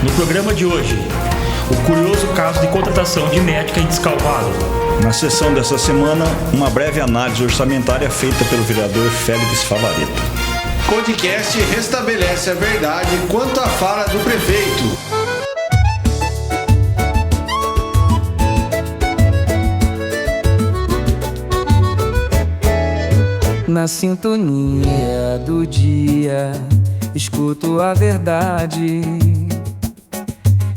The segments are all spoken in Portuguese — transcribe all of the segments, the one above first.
No programa de hoje, o curioso caso de contratação de médica em Descalvado. Na sessão dessa semana, uma breve análise orçamentária feita pelo vereador Félix Favaretto. Podcast restabelece a verdade quanto à fala do prefeito. Na sintonia do dia, escuto a verdade.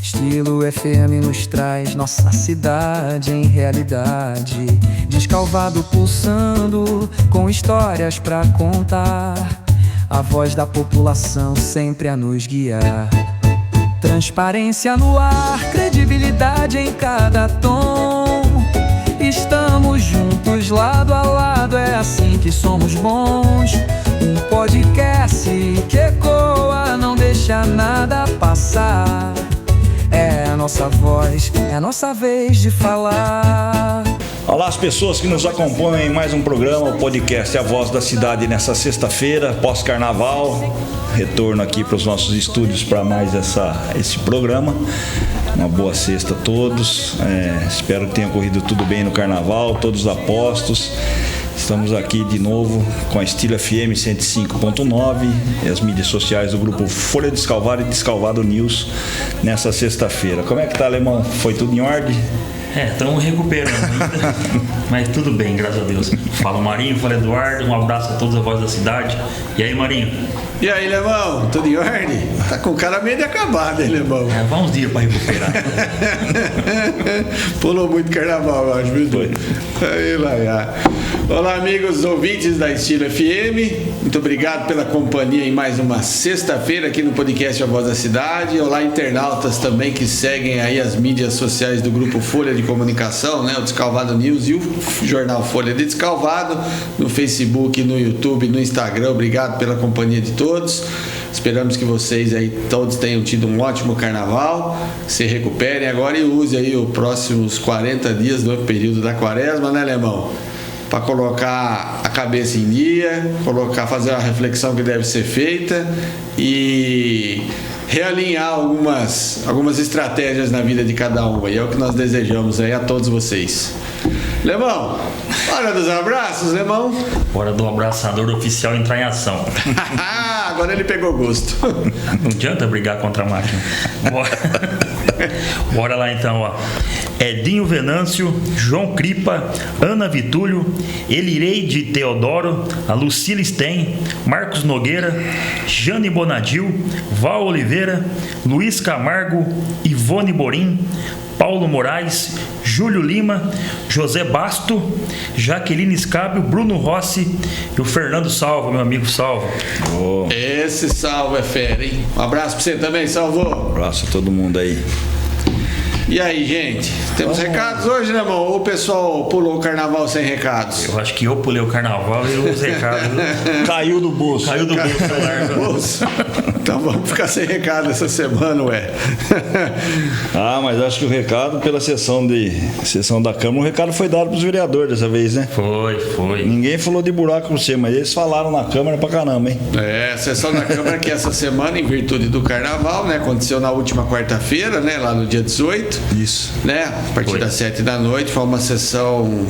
Estilo FM nos traz nossa cidade em realidade. Descalvado pulsando, com histórias pra contar. A voz da população sempre a nos guiar. Transparência no ar, credibilidade em cada tom. Estamos juntos, lado a lado, é assim que somos bons. Um podcast que ecoa, não deixa nada passar. É a nossa voz, é a nossa vez de falar. Olá as pessoas que nos acompanham em mais um programa, o podcast A Voz da Cidade, nessa sexta-feira, pós-carnaval. Retorno aqui para os nossos estúdios para mais esse programa. Uma boa sexta a todos. Espero que tenha corrido tudo bem no carnaval, todos apostos. Estamos aqui de novo com a Estilo FM 105.9 e as mídias sociais do grupo Folha de Descalvado e Descalvado News nessa sexta-feira. Como é que tá, Alemão? Foi tudo em ordem? Estamos recuperando ainda, mas tudo bem, graças a Deus. Fala Marinho, fala Eduardo, um abraço a todos a voz da cidade. E aí, Marinho? E aí, Lemão, tudo em ordem? Tá com cara meio de acabado, hein, Lemão? Vai uns dias pra recuperar. Pulou muito carnaval, eu acho, viu? Foi. Aí, lá. Olá, amigos ouvintes da Estilo FM. Muito obrigado pela companhia em mais uma sexta-feira aqui no podcast A Voz da Cidade. Olá, internautas também que seguem aí as mídias sociais do grupo Folha de Comunicação, né? O Descalvado News e o jornal Folha de Descalvado, no Facebook, no YouTube, no Instagram. Obrigado pela companhia de todos. Esperamos que vocês aí todos tenham tido um ótimo carnaval, se recuperem agora e use aí os próximos 40 dias do período da quaresma, né, Alemão? Para colocar a cabeça em dia, fazer a reflexão que deve ser feita e realinhar algumas estratégias na vida de cada um. E é o que nós desejamos aí a todos vocês. Lemão, hora dos abraços, Lemão. Hora do abraçador oficial entrar em ação. Agora ele pegou gosto. Não adianta brigar contra a máquina. Bora lá então, ó. Edinho Venâncio, João Cripa, Ana Vitúlio, Elireide Teodoro, a Lucila Sten, Marcos Nogueira, Jane Bonadil, Val Oliveira, Luiz Camargo, Ivone Borim, Paulo Moraes, Júlio Lima, José Basto, Jaqueline Scábio, Bruno Rossi e o Fernando Salvo, meu amigo Salvo. Esse Salvo é fera, hein? Um abraço pra você também, Salvo. Um abraço a todo mundo aí. E aí, gente? Temos recados hoje, né, irmão? Ou o pessoal pulou o carnaval sem recados? Eu acho que eu pulei o carnaval e os recados. Caiu do bolso. Caiu do bolso. Então vamos ficar sem recado essa semana, ué. Mas acho que o recado, pela sessão da Câmara, o recado foi dado para os vereadores dessa vez, né? Foi. Ninguém falou de buraco com você, mas eles falaram na Câmara pra caramba, hein? A sessão da Câmara que essa semana, em virtude do carnaval, né? Aconteceu na última quarta-feira, né? Lá no dia 18. Isso. Né? A partir das 7 da noite, foi uma sessão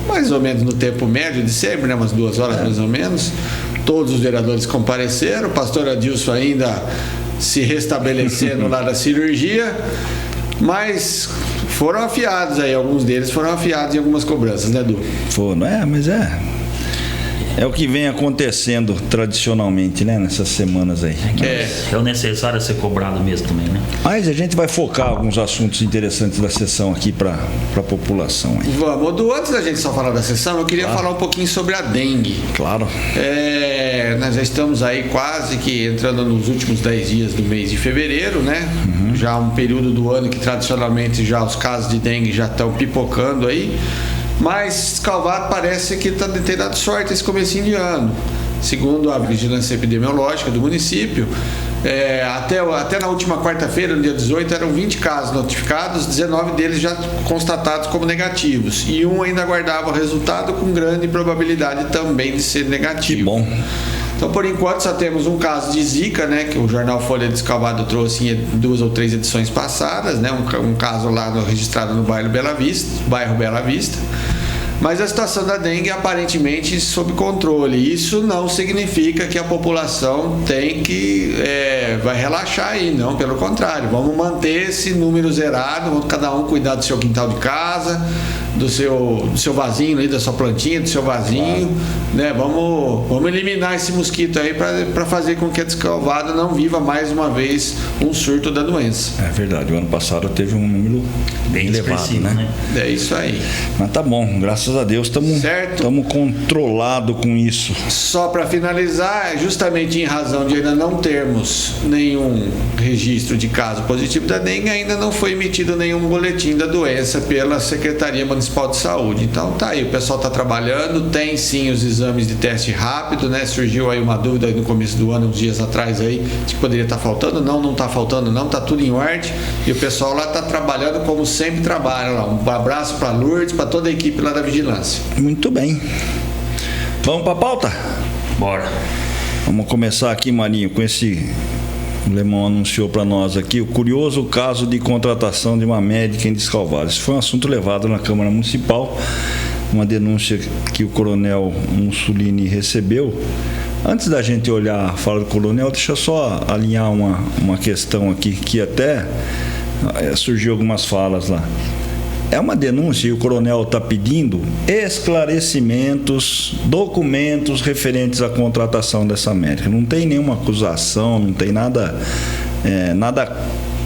mais ou menos no tempo médio de sempre, né? Umas 2 horas mais ou menos. Todos os vereadores compareceram, o pastor Adilson ainda se restabelecendo lá da cirurgia, mas foram afiados aí, alguns deles foram afiados em algumas cobranças, né, Edu? Mas é o que vem acontecendo tradicionalmente, né, nessas semanas aí. É o necessário ser cobrado mesmo também, né? Mas a gente vai focar alguns assuntos interessantes da sessão aqui para a população aí. Vamos, Edu, antes da gente só falar da sessão, eu queria falar um pouquinho sobre a dengue. Claro. Nós já estamos aí quase que entrando nos últimos 10 dias do mês de fevereiro, né? Já um período do ano que tradicionalmente já os casos de dengue já estão pipocando aí. Mas Descalvado parece que tem dado sorte esse comecinho de ano. Segundo a vigilância epidemiológica do município, até na última quarta-feira, no dia 18, eram 20 casos notificados, 19 deles já constatados como negativos. E um ainda aguardava o resultado com grande probabilidade também de ser negativo. Que bom. Então, por enquanto, só temos um caso de Zika, né, que o jornal Folha de Descalvado trouxe em 2 ou 3 edições passadas, né, um caso lá registrado no bairro Bela Vista. Mas a situação da dengue é aparentemente sob controle. Isso não significa que a população vai relaxar aí, não, pelo contrário. Vamos manter esse número zerado, vamos cada um cuidar do seu quintal de casa, do seu vasinho aí, da sua plantinha, do seu vasinho, né? Vamos eliminar esse mosquito aí para fazer com que a Descalvado não viva mais uma vez um surto da doença. É verdade, o ano passado teve um número bem elevado, né? É isso aí. Mas tá bom, graças a Deus estamos controlados com isso. Só para finalizar, justamente em razão de ainda não termos nenhum registro de caso positivo da dengue, ainda não foi emitido nenhum boletim da doença pela Secretaria Municipal de Saúde. Então tá aí, o pessoal está trabalhando, tem sim os exames de teste rápido, né? Surgiu aí uma dúvida no começo do ano, uns dias atrás aí, de que poderia estar faltando. Não está faltando não, tá tudo em ordem. E o pessoal lá está trabalhando como sempre trabalha lá. Um abraço para Lourdes, para toda a equipe lá da Vigilância. Muito bem. Vamos para a pauta? Bora. Vamos começar aqui, Marinho, com esse... O Lemão anunciou para nós aqui o curioso caso de contratação de uma médica em Descalvado. Esse foi um assunto levado na Câmara Municipal, uma denúncia que o coronel Mussolini recebeu. Antes da gente olhar a fala do coronel, deixa eu só alinhar uma questão aqui, que até surgiu algumas falas lá. É uma denúncia e o coronel está pedindo esclarecimentos, documentos referentes à contratação dessa médica. Não tem nenhuma acusação, não tem nada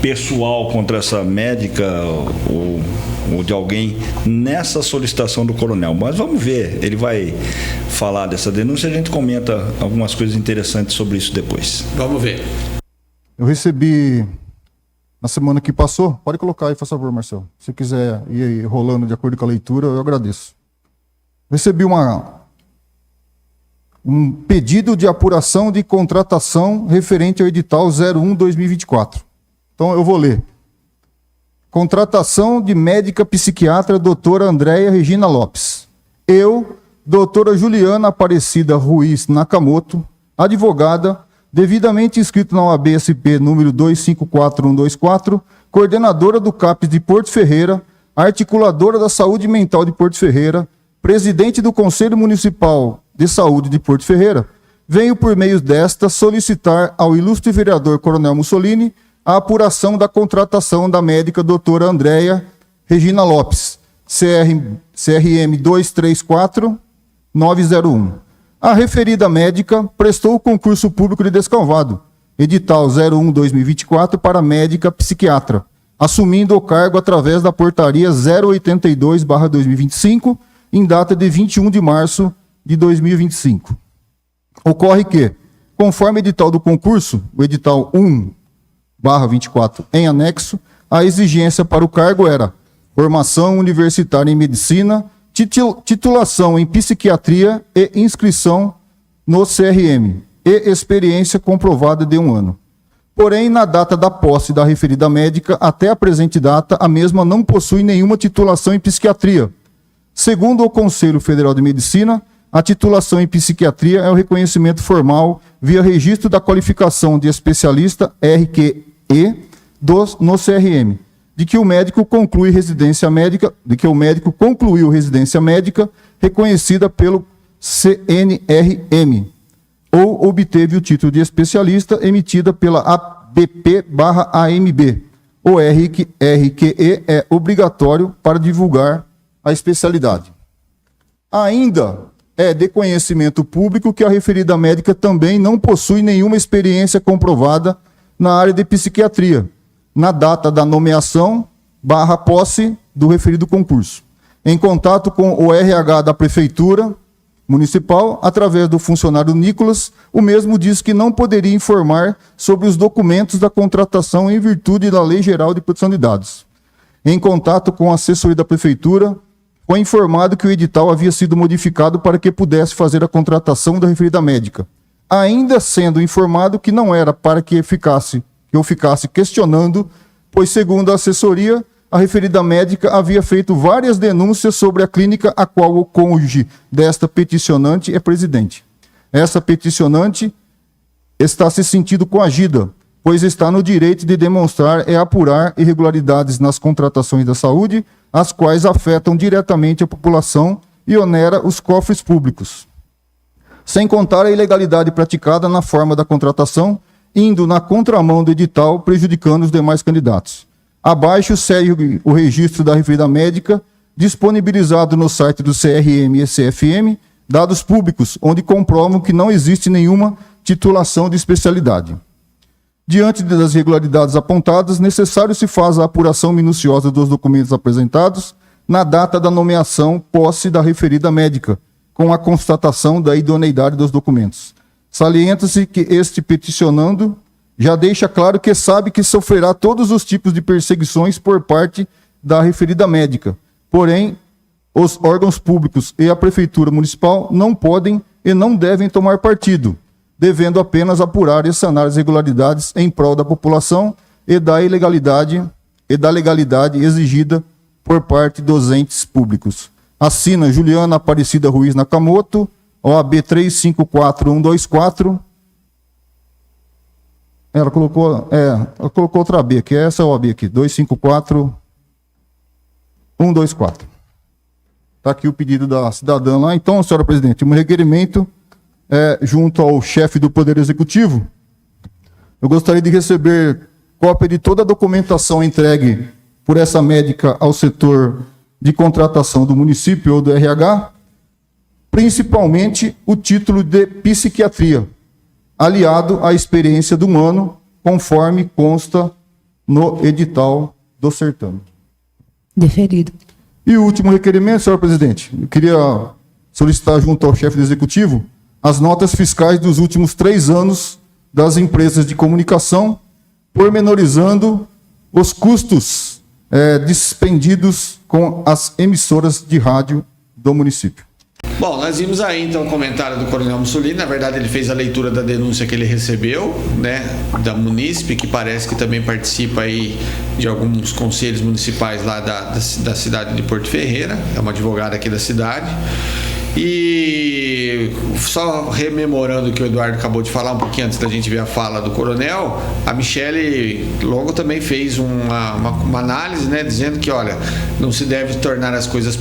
pessoal contra essa médica ou de alguém nessa solicitação do coronel. Mas vamos ver, ele vai falar dessa denúncia e a gente comenta algumas coisas interessantes sobre isso depois. Vamos ver. Eu recebi... Na semana que passou, pode colocar aí, por favor, Marcelo. Se quiser ir rolando de acordo com a leitura, eu agradeço. Recebi um pedido de apuração de contratação referente ao edital 01/2024. Então eu vou ler. Contratação de médica psiquiatra doutora Andréia Regina Lopes. Eu, doutora Juliana Aparecida Ruiz Nakamoto, advogada, devidamente inscrito na OAB-SP número 254124, coordenadora do CAPES de Porto Ferreira, articuladora da Saúde Mental de Porto Ferreira, presidente do Conselho Municipal de Saúde de Porto Ferreira, venho por meio desta solicitar ao ilustre vereador Coronel Mussolini a apuração da contratação da médica doutora Andréia Regina Lopes, CRM 234901. A referida médica prestou o concurso público de Descalvado, edital 01/2024 para médica psiquiatra, assumindo o cargo através da portaria 082/2025, em data de 21 de março de 2025. Ocorre que, conforme edital do concurso, o edital 1/24 em anexo, a exigência para o cargo era formação universitária em medicina, titulação em psiquiatria e inscrição no CRM e experiência comprovada de 1 ano. Porém, na data da posse da referida médica, até a presente data, a mesma não possui nenhuma titulação em psiquiatria. Segundo o Conselho Federal de Medicina, a titulação em psiquiatria é o reconhecimento formal via registro da qualificação de especialista RQE no CRM. De que o médico concluiu residência médica reconhecida pelo CNRM, ou obteve o título de especialista emitida pela ABP/AMB. O RQE é obrigatório para divulgar a especialidade. Ainda é de conhecimento público que a referida médica também não possui nenhuma experiência comprovada na área de psiquiatria, na data da nomeação / posse do referido concurso. Em contato com o RH da Prefeitura Municipal, através do funcionário Nicolas, o mesmo diz que não poderia informar sobre os documentos da contratação em virtude da Lei Geral de Proteção de Dados. Em contato com a assessoria da Prefeitura, foi informado que o edital havia sido modificado para que pudesse fazer a contratação da referida médica, ainda sendo informado que não era para que eu ficasse questionando, pois, segundo a assessoria, a referida médica havia feito várias denúncias sobre a clínica a qual o cônjuge desta peticionante é presidente. essa peticionante está se sentindo coagida, pois está no direito de demonstrar e apurar irregularidades nas contratações da saúde, as quais afetam diretamente a população e onera os cofres públicos. Sem contar a ilegalidade praticada na forma da contratação, indo na contramão do edital, prejudicando os demais candidatos. Abaixo segue o registro da referida médica, disponibilizado no site do CRM e CFM, dados públicos, onde comprovam que não existe nenhuma titulação de especialidade. Diante das irregularidades apontadas, necessário se faz a apuração minuciosa dos documentos apresentados na data da nomeação, posse da referida médica, com a constatação da idoneidade dos documentos. Salienta-se que este peticionando já deixa claro que sabe que sofrerá todos os tipos de perseguições por parte da referida médica. Porém, os órgãos públicos e a Prefeitura Municipal não podem e não devem tomar partido, devendo apenas apurar e sanar as irregularidades em prol da população e da legalidade exigida por parte dos entes públicos. Assina Juliana Aparecida Ruiz Nakamoto, OAB 354124. Ela colocou outra AB aqui, essa é a OAB aqui, 254124. Está aqui o pedido da cidadã lá. Então, senhora presidente, um requerimento junto ao chefe do Poder Executivo. Eu gostaria de receber cópia de toda a documentação entregue por essa médica ao setor de contratação do município ou do RH, principalmente o título de psiquiatria, aliado à experiência de 1 ano, conforme consta no edital do certame. Deferido. E o último requerimento, senhor presidente, eu queria solicitar junto ao chefe do executivo as notas fiscais dos últimos 3 anos das empresas de comunicação, pormenorizando os custos dispendidos com as emissoras de rádio do município. Bom, nós vimos aí então o comentário do Coronel Mussolini. Na verdade, ele fez a leitura da denúncia que ele recebeu, né, da Munícipe, que parece que também participa aí de alguns conselhos municipais lá da cidade de Porto Ferreira. É uma advogada aqui da cidade. E só rememorando o que o Eduardo acabou de falar um pouquinho antes da gente ver a fala do coronel, a Michele logo também fez uma análise, né, dizendo que, olha, não se deve tornar as coisas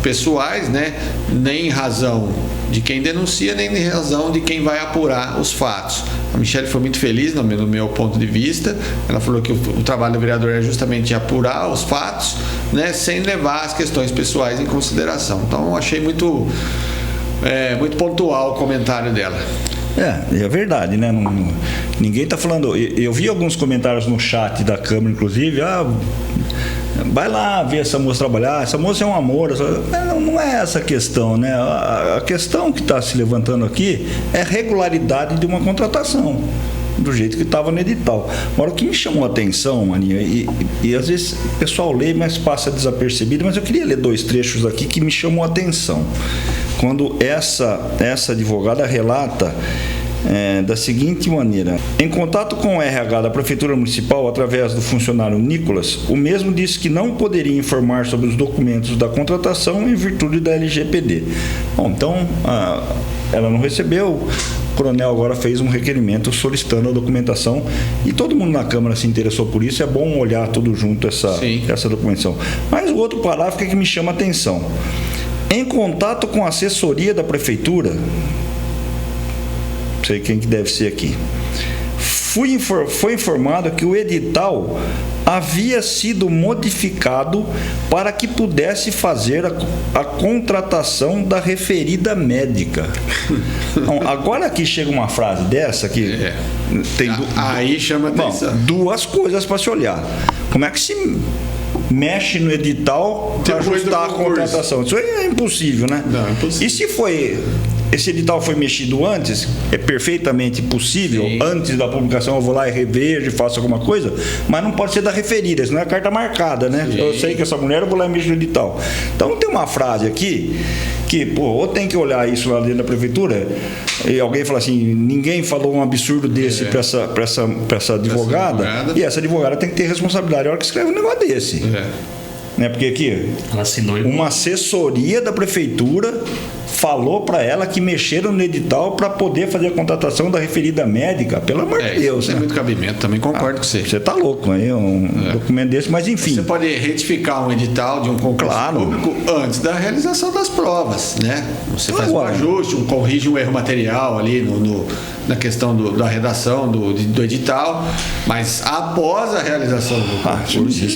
pessoais, né, nem em razão de quem denuncia, nem em razão de quem vai apurar os fatos. A Michele foi muito feliz no meu ponto de vista. Ela falou que o trabalho do vereador é justamente apurar os fatos, né, sem levar as questões pessoais em consideração. Então, eu achei muito pontual o comentário dela. É verdade, né? Ninguém está falando. Eu vi alguns comentários no chat da Câmara, inclusive. Vai lá ver essa moça trabalhar, essa moça é um amor. Não é essa a questão, né? A questão que está se levantando aqui é a regularidade de uma contratação, do jeito que estava no edital. Agora, o que me chamou a atenção, Maninha, e às vezes o pessoal lê, mas passa desapercebido, mas eu queria ler 2 trechos aqui que me chamou a atenção. Quando essa advogada relata da seguinte maneira: em contato com o RH da Prefeitura Municipal, através do funcionário Nicolas, o mesmo disse que não poderia informar sobre os documentos da contratação em virtude da LGPD. Bom, então, ela não recebeu. O coronel agora fez um requerimento solicitando a documentação e todo mundo na Câmara se interessou por isso. É bom olhar tudo junto essa documentação. Mas o outro parágrafo é que me chama a atenção. Em contato com a assessoria da Prefeitura, não sei quem que deve ser aqui, foi informado que o edital havia sido modificado para que pudesse fazer a contratação da referida médica. Então, agora aqui chega uma frase dessa que tem aí chama atenção. 2 coisas para se olhar. Como é que se mexe no edital para ajustar a contratação? Isso é impossível, né? Não, é impossível. E se esse edital foi mexido antes, é perfeitamente possível. Sim. Antes da publicação eu vou lá e revejo e faço alguma coisa, mas não pode ser da referida, senão é carta marcada, né? Sim. Eu sei que essa mulher, eu vou lá e mexo no edital. Então tem uma frase aqui que, ou tem que olhar isso lá dentro da prefeitura, e alguém fala assim, ninguém falou um absurdo desse para essa advogada, e essa advogada tem que ter responsabilidade na hora que escreve um negócio desse. né? Porque aqui Ela assinou uma assessoria da prefeitura falou para ela que mexeram no edital para poder fazer a contratação da referida médica. Pelo amor de Deus, tem né? muito cabimento, também concordo com você. Você tá louco, aí documento desse, mas enfim. Você pode retificar um edital de um concurso público antes da realização das provas, né? Você faz um ajuste, corrige um erro material ali na questão da redação do edital, mas após a realização do concurso...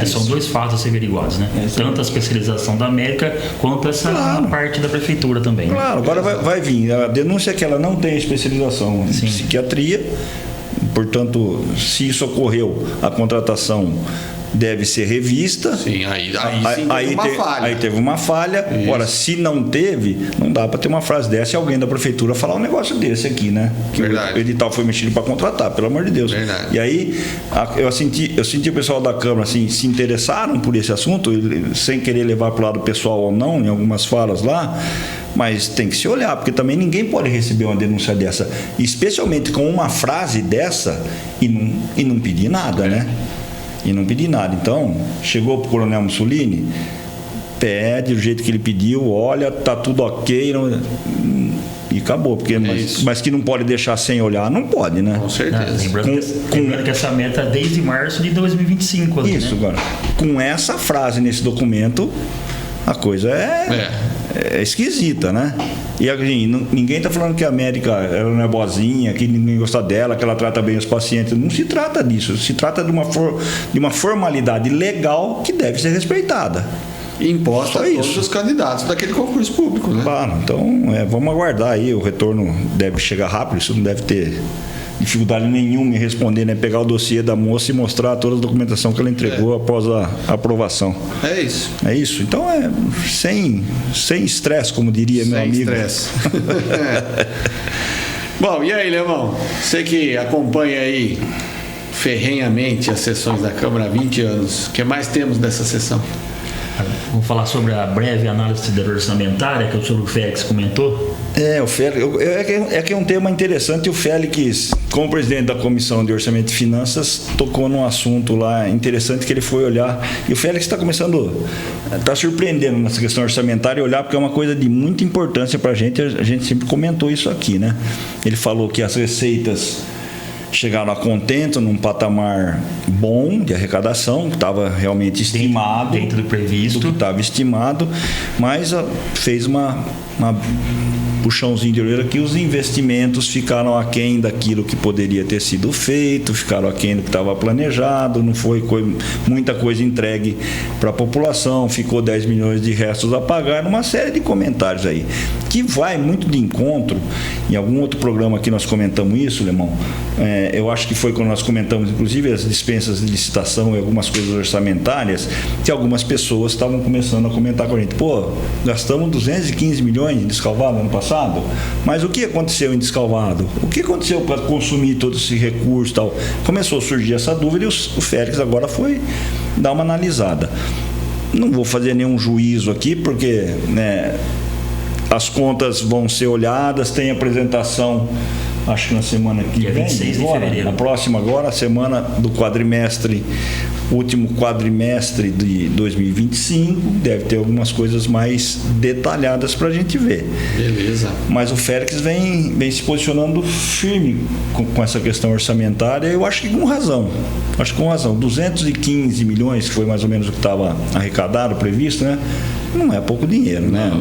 São dois fatos a ser averiguados, né? Tanto a especialização da América quanto essa parte da prefeitura também. Claro, né? agora vai vir. A denúncia é que ela não tem especialização em psiquiatria, portanto, se isso ocorreu, a contratação deve ser revista. Sim, aí teve uma falha. Isso. Ora, se não teve, não dá para ter uma frase dessa e alguém da prefeitura falar um negócio desse aqui, né? Que o edital foi mexido para contratar, pelo amor de Deus. Verdade. E aí eu senti o pessoal da Câmara assim, se interessaram por esse assunto, sem querer levar para o lado pessoal ou não, em algumas falas lá. Mas tem que se olhar, porque também ninguém pode receber uma denúncia dessa, especialmente com uma frase dessa e não pedir nada, né? E não pedir nada. Então, chegou pro Coronel Mussolini, pede do jeito que ele pediu, olha, tá tudo ok, e acabou. Porque, mas que não pode deixar sem olhar, não pode, né? Com certeza. Lembrando que essa meta é desde março de 2025. Ali, isso, né? Agora. Com essa frase nesse documento, a coisa é esquisita, né? E assim, ninguém está falando que a América ela não é boazinha, que ninguém gosta dela, que ela trata bem os pacientes. Não se trata disso. Se trata de uma formalidade legal que deve ser respeitada. Imposta a todos os candidatos daquele concurso público, né? Claro, então vamos aguardar aí. O retorno deve chegar rápido, isso não deve ter dificuldade nenhuma em responder, né? Pegar o dossiê da moça e mostrar toda a documentação que ela entregou após a aprovação. É isso. É isso. Então sem estresse, como diria meu amigo. Sem estresse. Bom, e aí, Leão? Você que acompanha aí ferrenhamente as sessões da Câmara há 20 anos, o que mais temos dessa sessão? Vamos falar sobre a breve análise da orçamentária que o Félix comentou. O Félix, que é um tema interessante. O Félix, como presidente da Comissão de Orçamento e Finanças, tocou num assunto lá interessante que ele foi olhar. E o Félix está surpreendendo nessa questão orçamentária e olhar, porque é uma coisa de muita importância para a gente sempre comentou isso aqui, né? Ele falou que as receitas chegaram a contento, num patamar bom de arrecadação, que estava realmente estimado. Dentro do previsto. Do que estava estimado, mas fez uma puxãozinho de orelha que os investimentos ficaram aquém daquilo que poderia ter sido feito, ficaram aquém do que estava planejado, não foi muita coisa entregue para a população, ficou 10 milhões de restos a pagar, uma série de comentários aí, que vai muito de encontro. Em algum outro programa aqui nós comentamos isso, Lemão, eu acho que foi quando nós comentamos, inclusive, as dispensas de licitação e algumas coisas orçamentárias, que algumas pessoas estavam começando a comentar com a gente, gastamos 215 milhões em Descalvado ano passado, mas o que aconteceu em Descalvado? O que aconteceu para consumir todo esse recurso e tal? Começou a surgir essa dúvida e o Félix agora foi dar uma analisada. Não vou fazer nenhum juízo aqui, porque as contas vão ser olhadas, tem apresentação, acho que na semana que vem, 26 de fevereiro. Na próxima agora, a semana do quadrimestre, último quadrimestre de 2025, deve ter algumas coisas mais detalhadas para a gente ver. Beleza. Mas o Félix vem se posicionando firme com essa questão orçamentária, eu acho que com razão. 215 milhões, que foi mais ou menos o que estava arrecadado, previsto, né? Não é pouco dinheiro, né?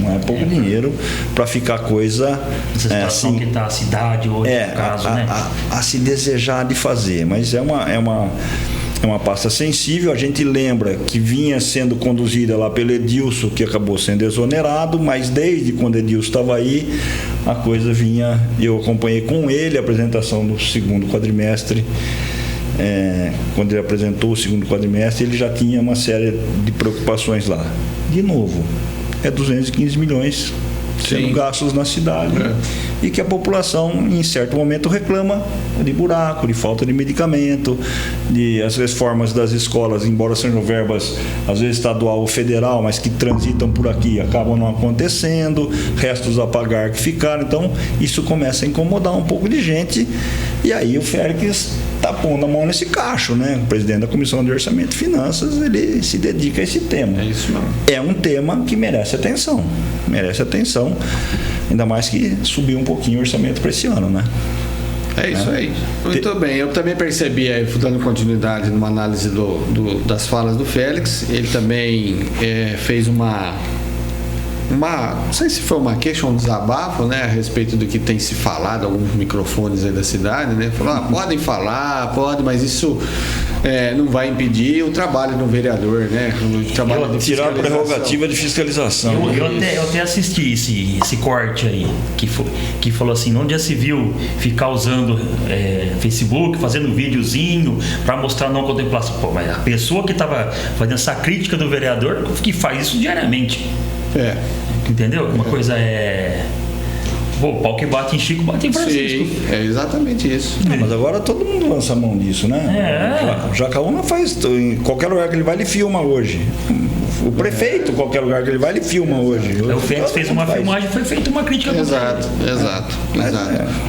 Não é pouco dinheiro para ficar coisa essa situação assim, que está a cidade hoje, no caso, a se desejar de fazer, mas é uma pasta sensível. A gente lembra que vinha sendo conduzida lá pelo Edilson, que acabou sendo exonerado, mas desde quando Edilson estava aí, a coisa vinha. Eu acompanhei com ele a apresentação do segundo quadrimestre. Quando ele apresentou o segundo quadrimestre, ele já tinha uma série de preocupações lá. De novo, 215 milhões sendo gastos na cidade, e que a população em certo momento reclama de buraco, de falta de medicamento, de as reformas das escolas, embora sejam verbas às vezes estadual ou federal, mas que transitam por aqui, acabam não acontecendo, restos a pagar que ficaram. Então isso começa a incomodar um pouco de gente, E aí o Félix está pondo a mão nesse cacho, né? O presidente da Comissão de Orçamento e Finanças, ele se dedica a esse tema. É isso mesmo. É um tema que merece atenção, ainda mais que subiu um pouquinho o orçamento para esse ano, né? É isso aí. Muito bem. Eu também percebi, aí, dando continuidade numa análise das falas do Félix, ele também fez uma, não sei se foi uma queixa ou um desabafo, né, a respeito do que tem se falado, alguns microfones aí da cidade, né? Falou, podem falar, mas isso não vai impedir o trabalho do vereador, né? O trabalho de tirar a prerrogativa de fiscalização. Eu até assisti esse corte aí, que falou assim, onde já se viu ficar usando Facebook, fazendo um videozinho para mostrar não contemplação. Pô, mas a pessoa que estava fazendo essa crítica do vereador, que faz isso diariamente. Entendeu? Uma coisa o pau que bate em Chico, bate em Francisco. Sim, é exatamente isso. Não, mas agora todo mundo lança a mão disso, né? O Jacaúna faz, em qualquer lugar que ele vai, ele filma hoje. O prefeito, em qualquer lugar que ele vai, ele filma hoje. O Félix fez uma filmagem, foi feita uma crítica do Exato.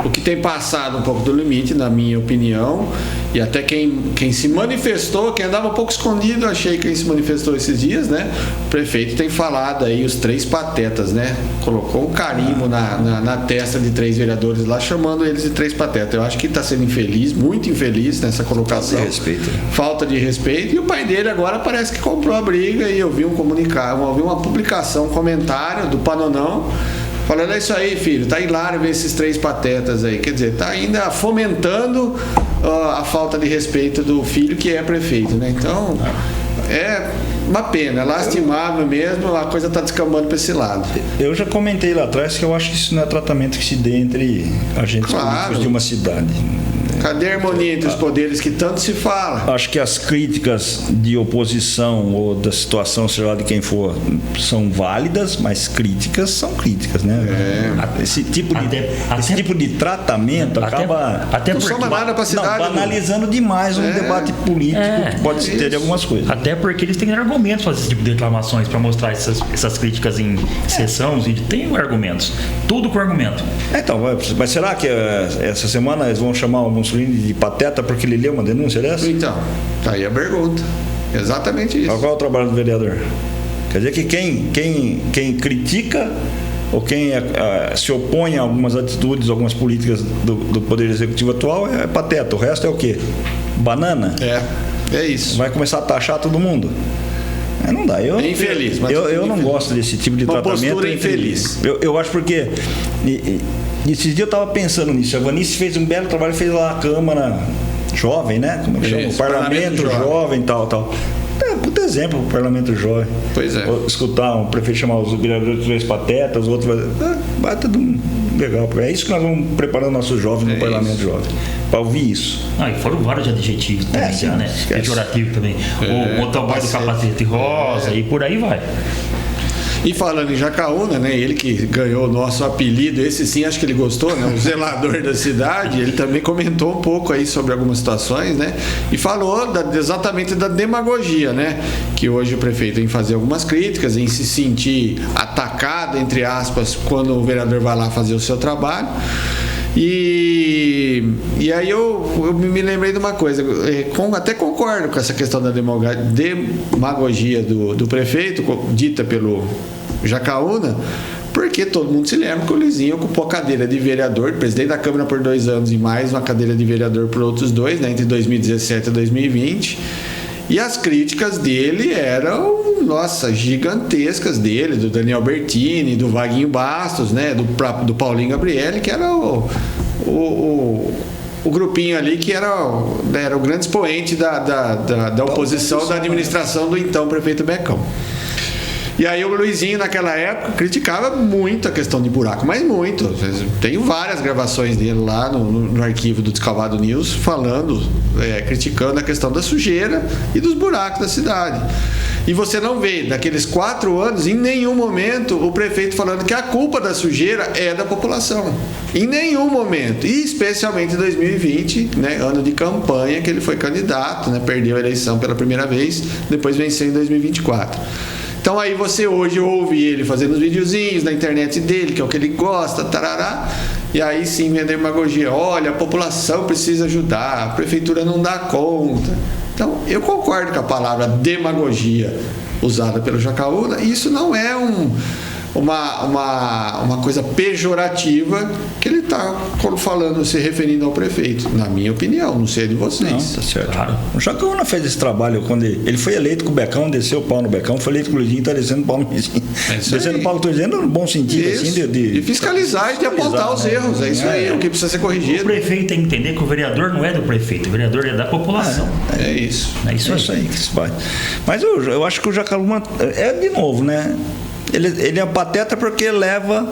O que tem passado um pouco do limite, na minha opinião, e até quem se manifestou, quem andava um pouco escondido, achei que quem se manifestou esses dias, né? O prefeito tem falado aí os 3 patetas, né? Colocou um carimbo na testa de 3 vereadores lá, chamando eles de 3 patetas. Eu acho que está sendo infeliz, muito infeliz nessa colocação. Falta de respeito. E o pai dele agora parece que comprou a briga, e eu vi uma publicação, um comentário do Panonão, falando, é isso aí, filho, tá hilário ver esses 3 patetas aí. Quer dizer, tá ainda fomentando a falta de respeito do filho que é prefeito, né? Então, é uma pena, lastimável mesmo, a coisa tá descambando para esse lado. Eu já comentei lá atrás que eu acho que isso não é tratamento que se dê entre agentes políticos de uma cidade. Cadê a harmonia entre os poderes que tanto se fala? Acho que as críticas de oposição ou da situação, seja lá de quem for, são válidas, mas críticas são críticas, né? Esse tipo de tratamento acaba não soma nada para a cidade. Banalizando demais um debate político que pode se ter de algumas coisas. Até porque eles têm argumentos para fazer esse tipo de reclamações, para mostrar essas críticas em sessão, os vídeos. Tem argumentos. Tudo com argumento. Então, mas será que essa semana eles vão chamar o Mussolini de pateta porque ele leu uma denúncia dessa? Então, tá aí a pergunta. Exatamente isso. Qual é o trabalho do vereador? Quer dizer que quem critica ou quem se opõe a algumas atitudes, algumas políticas do Poder Executivo atual é pateta. O resto é o quê? Banana? É isso. Vai começar a taxar todo mundo? Não dá. É infeliz. Eu não gosto desse tipo de tratamento. Postura infeliz. Eu acho porque... Esses dias eu estava pensando nisso. A Vanice fez um belo trabalho, fez lá a Câmara Jovem, né? Como é que chama? O Parlamento Jovem, tal. Puta exemplo, o Parlamento Jovem. Pois é. Escutar um prefeito chamar os vereadores de 3 patetas, os outros vai tudo legal. É isso que nós vamos preparando nossos jovens no Parlamento Jovem. Para ouvir isso. E foram vários adjetivos também, né? Pejorativo também. O motoboy do capacete rosa e por aí vai. E falando em Jacaúna, né, ele que ganhou o nosso apelido, esse sim, acho que ele gostou, né, o zelador da cidade, ele também comentou um pouco aí sobre algumas situações, né, e falou exatamente da demagogia, né, que hoje o prefeito tem que fazer algumas críticas, em se sentir atacado, entre aspas, quando o vereador vai lá fazer o seu trabalho. E aí eu me lembrei de uma coisa, até concordo com essa questão da demagogia do prefeito, dita pelo Jacaúna, porque todo mundo se lembra que o Luizinho ocupou a cadeira de vereador, presidente da Câmara por 2 anos e mais uma cadeira de vereador por outros 2, né, entre 2017 e 2020. E as críticas dele eram, gigantescas dele, do Daniel Bertini, do Vaguinho Bastos, né, do Paulinho Gabrielli, que era o grupinho ali que era o grande expoente da oposição, da administração do então prefeito Becão. E aí o Luizinho naquela época criticava muito a questão de buraco, mas muito. Tenho várias gravações dele lá no arquivo do Descalvado News falando, criticando a questão da sujeira e dos buracos da cidade. E você não vê, naqueles 4 anos, em nenhum momento, o prefeito falando que a culpa da sujeira é da população. Em nenhum momento. E especialmente em 2020, né, ano de campanha, que ele foi candidato, né, perdeu a eleição pela primeira vez, depois venceu em 2024. Então aí você hoje ouve ele fazendo os videozinhos na internet dele, que é o que ele gosta, tarará, E aí sim vem a demagogia. Olha, a população precisa ajudar, a prefeitura não dá conta. Então, eu concordo com a palavra demagogia usada pelo Jacaúna. Isso não é uma coisa pejorativa que ele está falando, se referindo ao prefeito, na minha opinião, não sei de vocês. Não, tá certo. Claro. O Jacaúna fez esse trabalho quando ele foi eleito com o Becão, desceu o pau no Becão, foi eleito com o Luizinho, está descendo o pau no Luizinho. Descendo o pau, estou dizendo no bom sentido, isso. Assim, de fiscalizar e de apontar os erros. É isso aí, o que precisa ser corrigido. O prefeito tem que entender que o vereador não é do prefeito, o vereador é da população. É isso. É isso aí que se vai. Mas eu acho que o Jacaúna de novo, né? Ele é pateta porque leva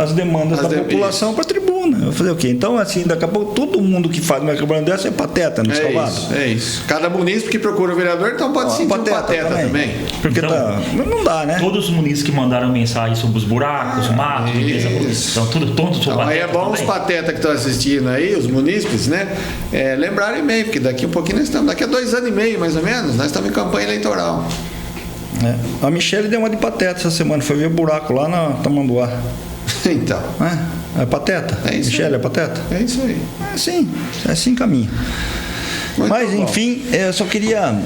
as demandas da população para a tribuna. Eu vou fazer o quê? Então, assim, daqui a pouco todo mundo que faz uma quebrada dessa é pateta, não é? É isso. Cada munícipe que procura o vereador, então pode sentir pateta também. Porque então, não dá, né? Todos os munícipes que mandaram mensagem sobre os buracos, matos, então todos aí é bom também. Os patetas que estão assistindo aí, os munícipes, né? Lembrarem bem, porque daqui um pouquinho daqui a 2 anos e meio, mais ou menos, nós estamos em campanha eleitoral. A Michele deu uma de pateta essa semana, foi ver buraco lá na Tamanduá. Então. É pateta? É isso. Michele é pateta? É isso aí. É assim caminho. Mas enfim, eu só queria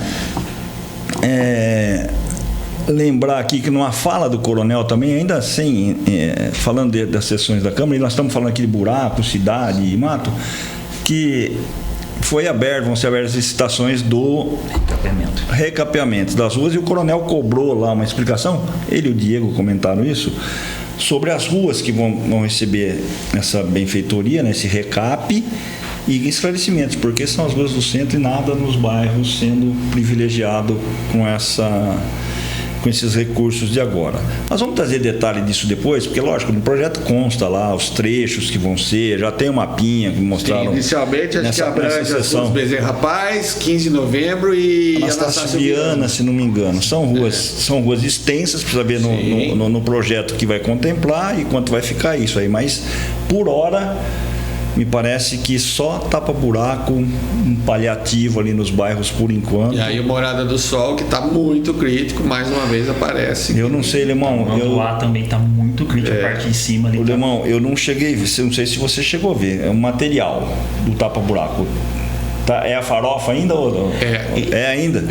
lembrar aqui que numa fala do coronel também, ainda assim, falando das sessões da Câmara, e nós estamos falando aqui de buraco, cidade e mato, que vão ser abertas licitações do recapeamento das ruas, e o coronel cobrou lá uma explicação, ele e o Diego comentaram isso, sobre as ruas que vão receber essa benfeitoria, né, esse recap, e esclarecimentos, porque são as ruas do centro e nada nos bairros sendo privilegiado com esses recursos de agora. Nós vamos trazer detalhe disso depois, porque lógico, no projeto consta lá os trechos que vão ser, já tem um mapinha que mostraram. Sim, inicialmente acho que abrange as ruas Bezerra Paz, 15 de novembro e Anastácio Viana, se não me engano. São ruas extensas, precisa ver no projeto que vai contemplar e quanto vai ficar isso aí, mas por hora me parece que só tapa buraco, um paliativo ali nos bairros por enquanto. E aí o Morada do Sol, que está muito crítico, mais uma vez aparece. Eu não sei, Lemão. O lá também está muito crítico, a parte de cima ali. Lemão, eu não cheguei, não sei se você chegou a ver, é um material do tapa buraco. É a farofa ainda ou é ainda?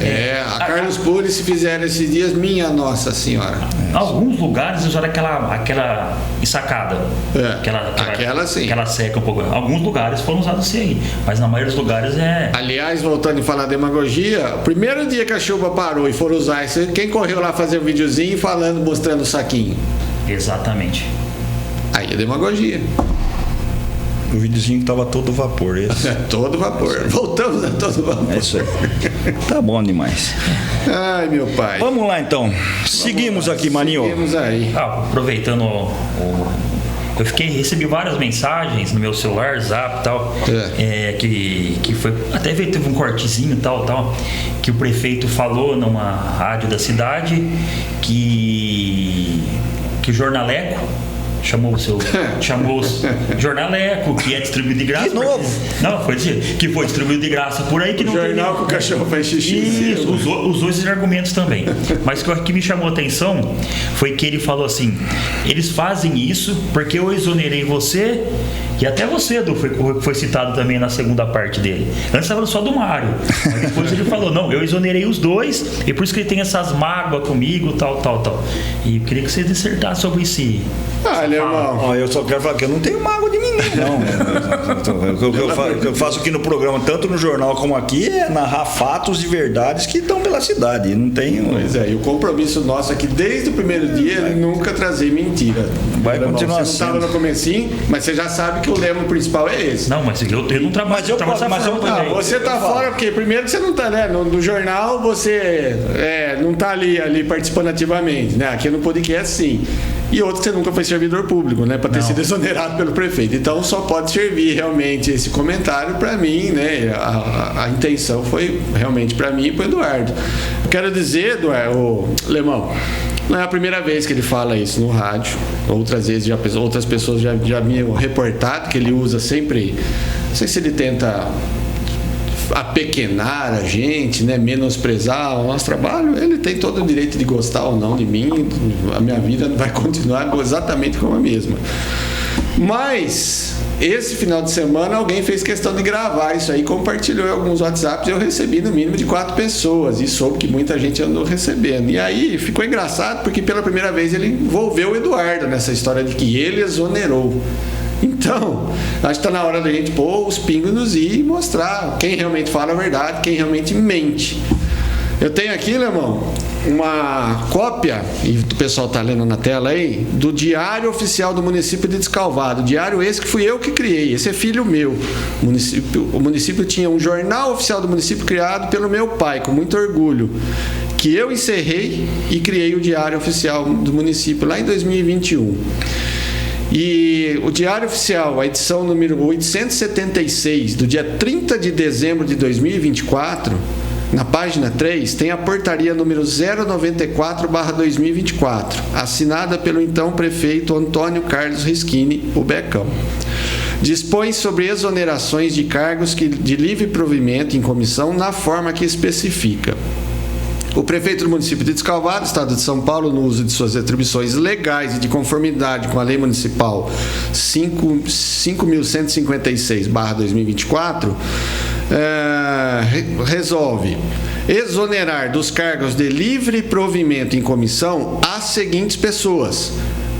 A Carlos Puri, se fizeram esses dias, minha Nossa Senhora. Alguns lugares usaram aquela ensacada. Aquela sim. Aquela seca um pouco. Alguns lugares foram usados assim aí, mas na maioria dos lugares Aliás, voltando a falar demagogia, o primeiro dia que a chuva parou e foram usar isso, quem correu lá fazer um videozinho mostrando o saquinho? Exatamente. Aí é demagogia. O videozinho que estava todo vapor, esse. Todo vapor. Voltamos a todo vapor. É isso aí. Tá bom demais. Ai, meu pai. Vamos lá, então. Seguimos aqui, Maninho. Seguimos aí. Aproveitando eu recebi várias mensagens no meu celular, Zap e tal, que foi, até teve um cortezinho tal, que o prefeito falou numa rádio da cidade que o Jornaleco chamou o Jornaleco, que é distribuído de graça. De novo? Não, foi dizer que foi distribuído de graça por aí, que não jornal que o cachorro faz xixi. Isso, usou esses argumentos também. Mas o que me chamou a atenção foi que ele falou assim: eles fazem isso porque eu exonerei você e até você, Edu, foi citado também na segunda parte dele. Antes estava só do Mário, mas depois ele falou: não, eu exonerei os dois e por isso que ele tem essas mágoas comigo, tal. E eu queria que você dissertasse sobre isso. Irmão. Eu só quero falar que eu não tenho mágoa de ninguém, não. O que eu faço aqui no programa, tanto no jornal como aqui, é narrar fatos de verdades que estão pela cidade. Não tenho. Pois é, e o compromisso nosso aqui desde o primeiro dia é nunca trazer mentira. Vai continuar sendo. Você não estava no comecinho, mas você já sabe que o lema principal é esse. Não, mas eu não trabalho. Você está fora porque primeiro que você não está, né? No jornal você não está ali participando ativamente, né? Aqui no podcast sim. E outro que você nunca foi servidor público, né? Para ter sido exonerado pelo prefeito. Então só pode servir realmente esse comentário para mim, né? A intenção foi realmente para mim e para o Eduardo. Quero dizer, Eduardo, Lemão, não é a primeira vez que ele fala isso no rádio. Outras vezes outras pessoas já me reportado que ele usa sempre. Não sei se ele tenta apequenar a gente, né, menosprezar o nosso trabalho. Ele tem todo o direito de gostar ou não de mim. A minha vida vai continuar exatamente como a mesma. Mas esse final de semana alguém fez questão de gravar isso aí, compartilhou em alguns WhatsApps, eu recebi no mínimo de 4 pessoas e soube que muita gente andou recebendo. E aí ficou engraçado porque pela primeira vez ele envolveu o Eduardo nessa história de que ele exonerou. Então, acho que está na hora da gente pôr os pingos nos i e mostrar quem realmente fala a verdade, quem realmente mente. Eu tenho aqui, Lemão, uma cópia, e o pessoal está lendo na tela aí, do Diário Oficial do Município de Descalvado. Diário esse que fui eu que criei, esse é filho meu. O município tinha um jornal oficial do município criado pelo meu pai, com muito orgulho, que eu encerrei e criei o Diário Oficial do Município lá em 2021. E o Diário Oficial, a edição número 876, do dia 30 de dezembro de 2024, na página 3, tem a portaria número 094/2024, assinada pelo então prefeito Antônio Carlos Reschini, o Becão. Dispõe sobre exonerações de cargos de livre provimento em comissão na forma que especifica. O prefeito do município de Descalvado, Estado de São Paulo, no uso de suas atribuições legais e de conformidade com a Lei Municipal 5.156/2024, resolve exonerar dos cargos de livre provimento em comissão as seguintes pessoas: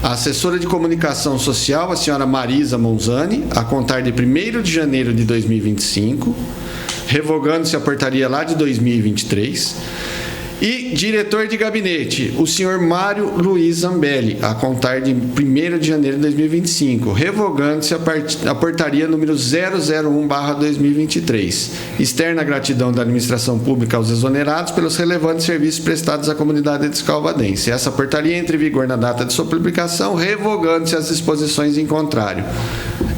a assessora de comunicação social, a senhora Marisa Monzani, a contar de 1º de janeiro de 2025, revogando-se a portaria lá de 2023, e diretor de gabinete, o senhor Mário Luiz Zambelli, a contar de 1º de janeiro de 2025, revogando-se a portaria número 001/2023. Externa gratidão da administração pública aos exonerados pelos relevantes serviços prestados à comunidade descalvadense. Essa portaria entra em vigor na data de sua publicação, revogando-se as disposições em contrário,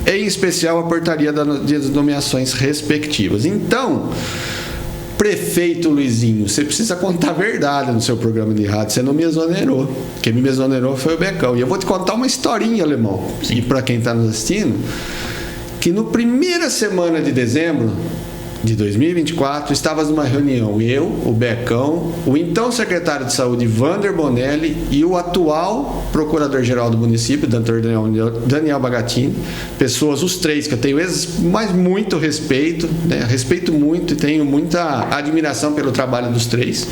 em especial a portaria das nomeações respectivas. Então, prefeito Luizinho, você precisa contar a verdade no seu programa de rádio. Você não me exonerou. Quem me exonerou foi o Becão. E eu vou te contar uma historinha, Alemão. Sim. E para quem está nos assistindo, que no primeira semana de dezembro de 2024, estávamos numa reunião, eu, o Becão, o então secretário de saúde, Vander Bonelli, e o atual procurador-geral do município, Dr. Daniel Bagatini, pessoas, os três, que eu tenho mas muito respeito, né? Respeito muito e tenho muita admiração pelo trabalho dos três.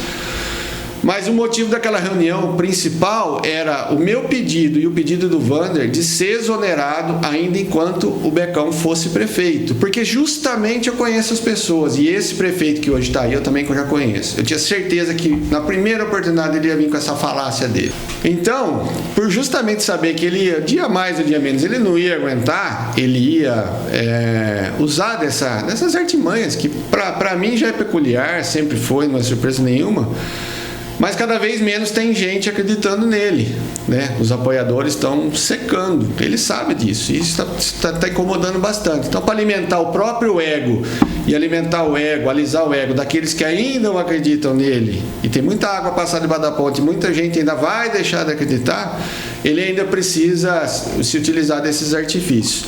Mas o motivo daquela reunião principal era o meu pedido e o pedido do Vander de ser exonerado ainda enquanto o Becão fosse prefeito, porque justamente eu conheço as pessoas, e esse prefeito que hoje está aí eu também já conheço. Eu tinha certeza que na primeira oportunidade ele ia vir com essa falácia dele. Então, por justamente saber que ele ia, dia mais ou dia menos, ele não ia aguentar, ele ia usar dessas artimanhas que para mim já é peculiar, sempre foi, não é surpresa nenhuma. Mas cada vez menos tem gente acreditando nele, né? Os apoiadores estão secando, ele sabe disso, e isso está incomodando bastante. Então, para alimentar o próprio ego e alimentar o ego, alisar o ego daqueles que ainda não acreditam nele, e tem muita água passada debaixo da ponte, muita gente ainda vai deixar de acreditar, ele ainda precisa se utilizar desses artifícios.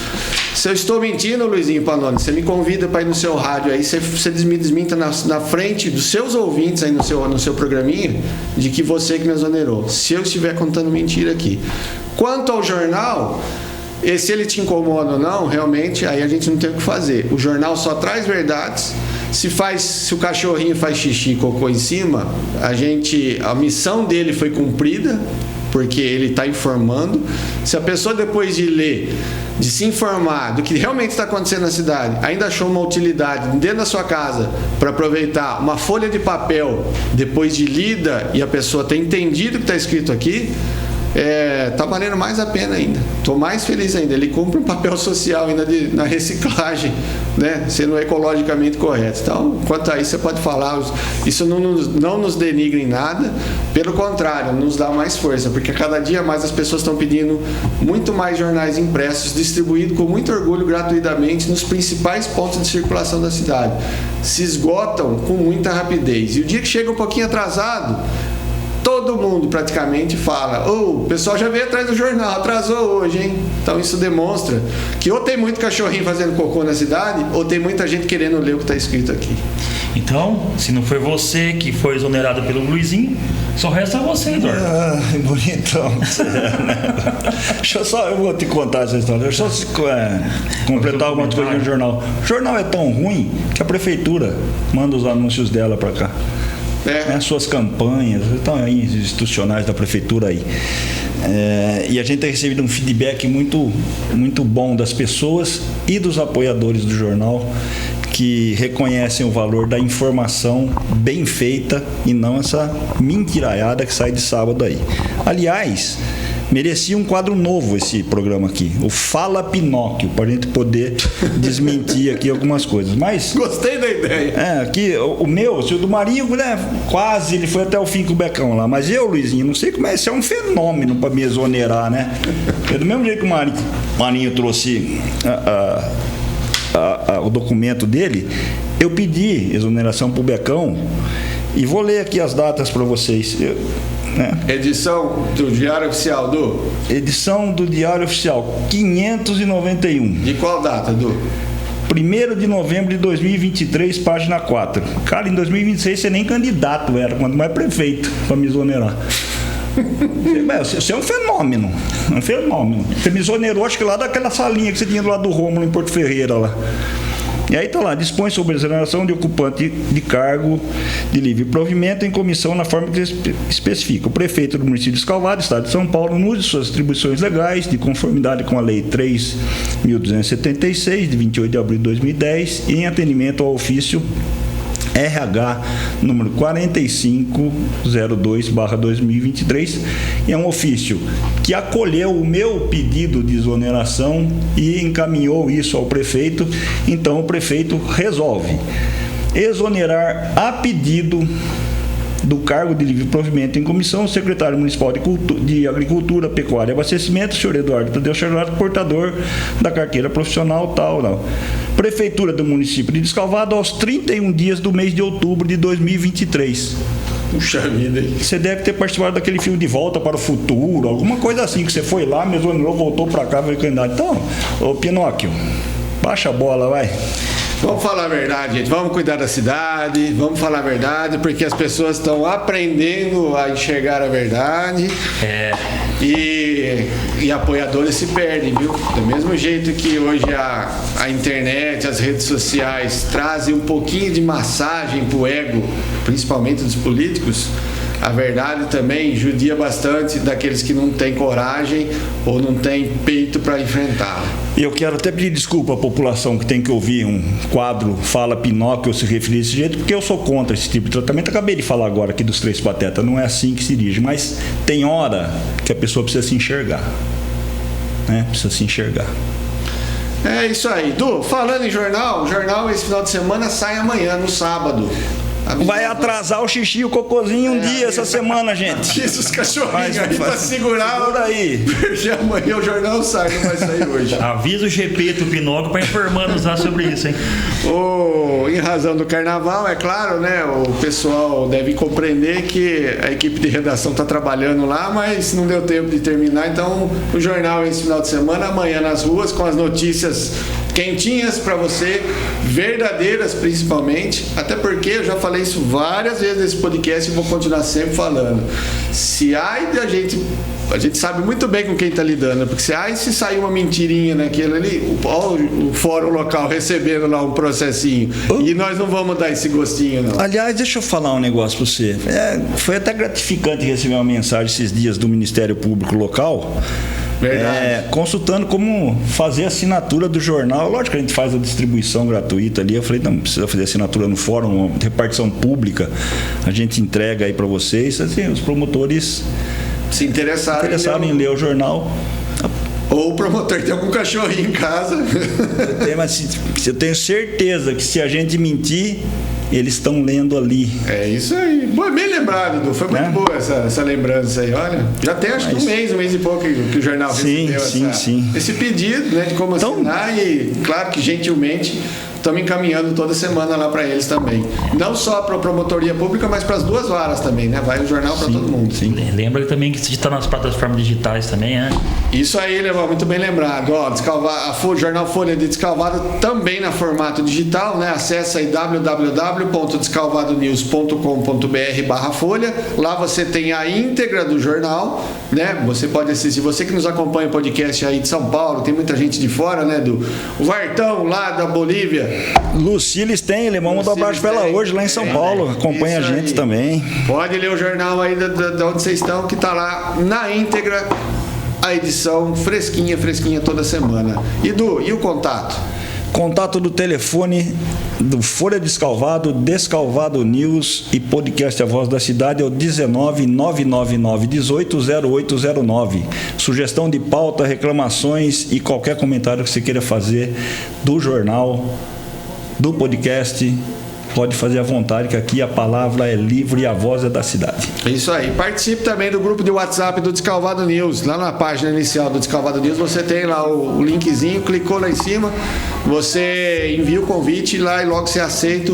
Se eu estou mentindo, Luizinho Panoni, você me convida para ir no seu rádio aí, você me desminta na frente dos seus ouvintes aí no seu programinha, de que você que me exonerou, se eu estiver contando mentira aqui. Quanto ao jornal, se ele te incomoda ou não, realmente aí a gente não tem o que fazer. O jornal só traz verdades. Se o cachorrinho faz xixi e cocô em cima, a missão dele foi cumprida, porque ele está informando. Se a pessoa, depois de ler, de se informar do que realmente está acontecendo na cidade, ainda achou uma utilidade dentro da sua casa para aproveitar uma folha de papel depois de lida e a pessoa ter entendido o que está escrito aqui, tá valendo mais a pena ainda. Estou mais feliz ainda. Ele cumpre um papel social ainda na reciclagem, né? Sendo ecologicamente correto. Então, quanto a isso, você pode falar. Isso não nos denigra em nada. Pelo contrário, nos dá mais força, porque a cada dia mais as pessoas estão pedindo muito mais jornais impressos, distribuídos com muito orgulho gratuitamente nos principais pontos de circulação da cidade. Se esgotam com muita rapidez. E o dia que chega um pouquinho atrasado, todo mundo praticamente fala: o pessoal já veio atrás do jornal, atrasou hoje, hein? Então isso demonstra que ou tem muito cachorrinho fazendo cocô na cidade, ou tem muita gente querendo ler o que está escrito aqui. Então, se não foi você que foi exonerado pelo Luizinho, só resta você, Eduardo. Bonitão. Eu vou te contar essa história. Deixa eu só completar algumas coisas no jornal. O jornal é tão ruim que a prefeitura manda os anúncios dela para cá. Suas campanhas, estão aí institucionais da prefeitura aí. E a gente tem recebido um feedback muito, muito bom das pessoas e dos apoiadores do jornal, que reconhecem o valor da informação bem feita e não essa mentiraiada que sai de sábado aí. Aliás, merecia um quadro novo esse programa aqui, o Fala Pinóquio, para a gente poder desmentir aqui algumas coisas. Mas gostei da ideia. Aqui o do Marinho, né? Quase ele foi até o fim com o Becão lá. Mas eu, Luizinho, não sei como é, isso é um fenômeno para me exonerar, né? Do mesmo jeito que o Marinho trouxe o documento dele, eu pedi exoneração para o Becão e vou ler aqui as datas para vocês. Edição do Diário Oficial, Du? Edição do Diário Oficial 591. De qual data, Du? 1º de novembro de 2023, página 4. Cara, em 2026 você nem candidato era, quanto mais prefeito, para me exonerar. Você é um fenômeno. Você me exonerou, acho que lá daquela salinha que você tinha do lado do Rômulo, em Porto Ferreira lá. E aí tá lá: dispõe sobre a exoneração de ocupante de cargo de livre provimento em comissão na forma que especifica o prefeito do município de Escalvado, Estado de São Paulo, no uso de suas atribuições legais, de conformidade com a Lei 3.276, de 28 de abril de 2010, e em atendimento ao ofício RH número 4502/2023, e é um ofício que acolheu o meu pedido de exoneração e encaminhou isso ao prefeito. Então o prefeito resolve exonerar a pedido do cargo de livre provimento em comissão o secretário municipal de Agricultura, Pecuária e Abastecimento, senhor Eduardo Tadeu Charlato, portador da carteira profissional tal. Prefeitura do município de Descalvado, aos 31 dias do mês de outubro de 2023. Puxa vida. Você deve ter participado daquele filme De Volta para o Futuro, alguma coisa assim, que você foi lá, me exonerou, voltou para cá, veio candidato. Então, ô Pinóquio, baixa a bola, vai. Vamos falar a verdade, gente. Vamos cuidar da cidade, vamos falar a verdade, porque as pessoas estão aprendendo a enxergar a verdade. E apoiadores se perdem, viu? Do mesmo jeito que hoje a internet, as redes sociais trazem um pouquinho de massagem pro ego, principalmente dos políticos, a verdade também judia bastante daqueles que não têm coragem ou não têm peito para enfrentar. E eu quero até pedir desculpa à população que tem que ouvir um quadro Fala Pinóquio se referir desse jeito, porque eu sou contra esse tipo de tratamento. Acabei de falar agora aqui dos Três Patetas, não é assim que se dirige, mas tem hora que a pessoa precisa se enxergar, né? Precisa se enxergar. É isso aí. Du, falando em jornal, o jornal esse final de semana sai amanhã, no sábado. Vai atrasar o xixi e o cocôzinho um dia essa semana, gente. Isso, os cachorrinhos aí pra segurar. Segura aí. Porque amanhã o jornal sai, não vai sair hoje. Avisa o GP do Pinóquio para informar-nos sobre isso, hein? Em razão do carnaval, é claro, né? O pessoal deve compreender que a equipe de redação está trabalhando lá, mas não deu tempo de terminar. Então, o jornal esse final de semana, amanhã nas ruas, com as notícias quentinhas para você, verdadeiras principalmente, até porque eu já falei isso várias vezes nesse podcast e vou continuar sempre falando. Se a gente sabe muito bem com quem está lidando, porque se sair uma mentirinha naquele ali, o fórum local recebendo lá um processinho, e nós não vamos dar esse gostinho, não. Aliás, deixa eu falar um negócio para você. Foi até gratificante receber uma mensagem esses dias do Ministério Público Local, consultando como fazer a assinatura do jornal. Lógico que a gente faz a distribuição gratuita ali. Eu falei, não precisa fazer assinatura no fórum, uma repartição pública, a gente entrega aí para vocês. Assim, os promotores se interessaram em ler o jornal. Ou o promotor tem algum cachorrinho em casa. Mas eu tenho certeza que se a gente mentir, eles estão lendo ali. É isso aí. Bem lembrado, Edu. Foi muito boa essa lembrança aí. Olha, já tem acho que um mês e pouco que o jornal recebeu esse pedido, né, de como assinar. E claro que gentilmente estamos encaminhando toda semana lá para eles também. Não só para a promotoria pública, mas para as 2 varas também, né? Vai o jornal para todo mundo. Sim. Lembra também que está nas plataformas digitais também, né? Isso aí, Levão, muito bem lembrado. Ó, o jornal Folha de Descalvado também na formato digital, né? Acesse aí www.descalvadonews.com.br/folha. Lá você tem a íntegra do jornal, né? Você pode assistir. Você que nos acompanha o podcast aí de São Paulo, tem muita gente de fora, né? O Vartão lá da Bolívia. Lucílis tem, Lemão mandou abraço pra ela hoje lá em São Paulo. Acompanha a gente também. Pode ler o jornal aí de onde vocês estão, que tá lá na íntegra a edição fresquinha toda semana. E o contato? Contato do telefone do Folha Descalvado, Descalvado News e podcast A Voz da Cidade é o 19 999 18 0809. Sugestão de pauta, reclamações e qualquer comentário que você queira fazer do jornal, do podcast, pode fazer à vontade, que aqui a palavra é livre e a voz é da cidade. Isso aí. Participe também do grupo de WhatsApp do Descalvado News. Lá na página inicial do Descalvado News você tem lá o linkzinho, clicou lá em cima, você envia o convite lá e logo você aceita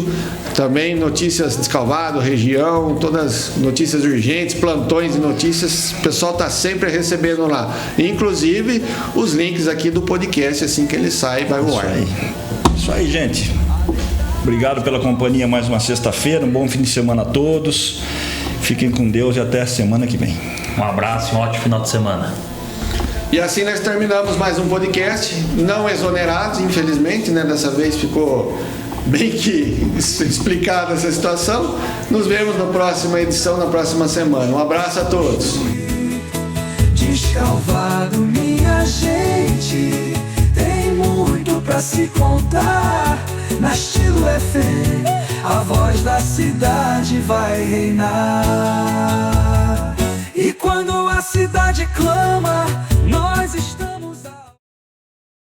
também notícias Descalvado, região, todas notícias urgentes, plantões de notícias, o pessoal está sempre recebendo lá. Inclusive os links aqui do podcast, assim que ele sai, vai ao ar. Isso aí, gente. Obrigado pela companhia mais uma sexta-feira. Um bom fim de semana a todos. Fiquem com Deus e até a semana que vem. Um abraço e um ótimo final de semana. E assim nós terminamos mais um podcast, não exonerados, infelizmente, né? Dessa vez ficou bem que explicada essa situação. Nos vemos na próxima edição, na próxima semana. Um abraço a todos. Descalvado, minha gente, tem muito pra se contar. Na Estilo FM, a voz da cidade vai reinar. E quando a cidade clama,